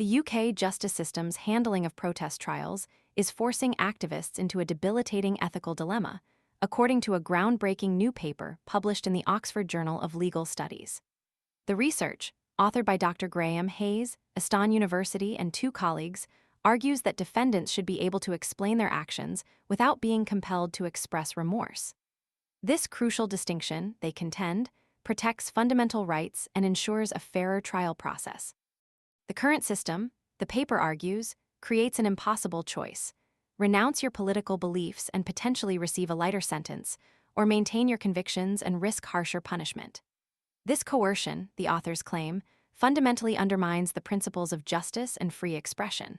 The UK justice system's handling of protest trials is forcing activists into a debilitating ethical dilemma, according to a groundbreaking new paper published in the Oxford Journal of Legal Studies. The research, authored by Dr. Graham Hayes, Aston University, and two colleagues, argues that defendants should be able to explain their actions without being compelled to express remorse. This crucial distinction, they contend, protects fundamental rights and ensures a fairer trial process. The current system, the paper argues, creates an impossible choice: renounce your political beliefs and potentially receive a lighter sentence, or maintain your convictions and risk harsher punishment. This coercion, the authors claim, fundamentally undermines the principles of justice and free expression.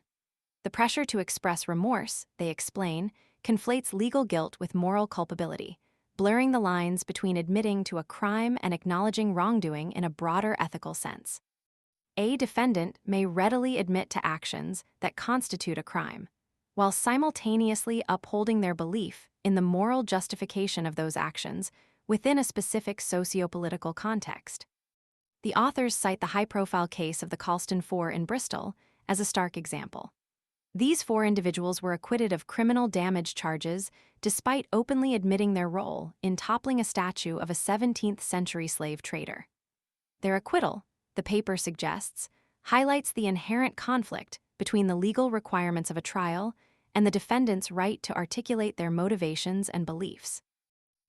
The pressure to express remorse, they explain, conflates legal guilt with moral culpability, blurring the lines between admitting to a crime and acknowledging wrongdoing in a broader ethical sense. A defendant may readily admit to actions that constitute a crime, while simultaneously upholding their belief in the moral justification of those actions within a specific socio-political context. The authors cite the high-profile case of the Colston Four in Bristol as a stark example. These four individuals were acquitted of criminal damage charges despite openly admitting their role in toppling a statue of a 17th-century slave trader. Their acquittal, the paper suggests, highlights the inherent conflict between the legal requirements of a trial and the defendant's right to articulate their motivations and beliefs.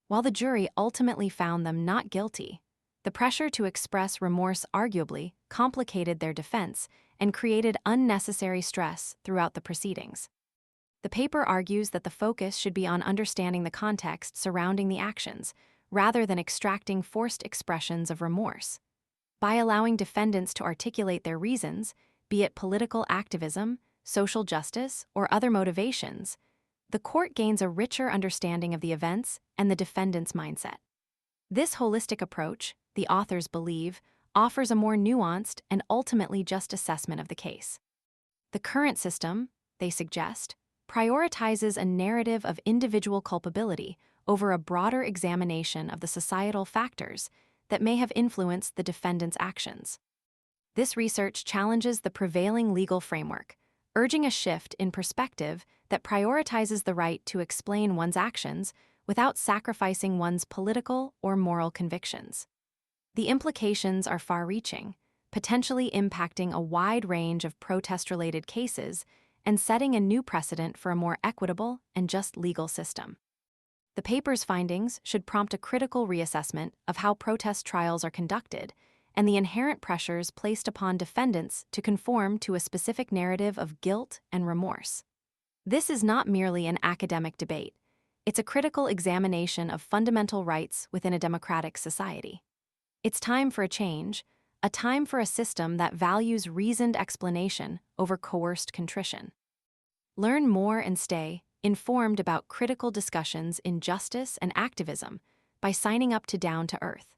While the jury ultimately found them not guilty, the pressure to express remorse arguably complicated their defense and created unnecessary stress throughout the proceedings. The paper argues that the focus should be on understanding the context surrounding the actions, rather than extracting forced expressions of remorse. By allowing defendants to articulate their reasons, be it political activism, social justice, or other motivations, the court gains a richer understanding of the events and the defendant's mindset. This holistic approach, the authors believe, offers a more nuanced and ultimately just assessment of the case. The current system, they suggest, prioritizes a narrative of individual culpability over a broader examination of the societal factors that may have influenced the defendant's actions. This research challenges the prevailing legal framework, urging a shift in perspective that prioritizes the right to explain one's actions without sacrificing one's political or moral convictions. The implications are far-reaching, potentially impacting a wide range of protest-related cases and setting a new precedent for a more equitable and just legal system. The paper's findings should prompt a critical reassessment of how protest trials are conducted and the inherent pressures placed upon defendants to conform to a specific narrative of guilt and remorse. This is not merely an academic debate. It's a critical examination of fundamental rights within a democratic society. It's time for a change, a time for a system that values reasoned explanation over coerced contrition. Learn more and stay informed about critical discussions in justice and activism by signing up to Down to Earth.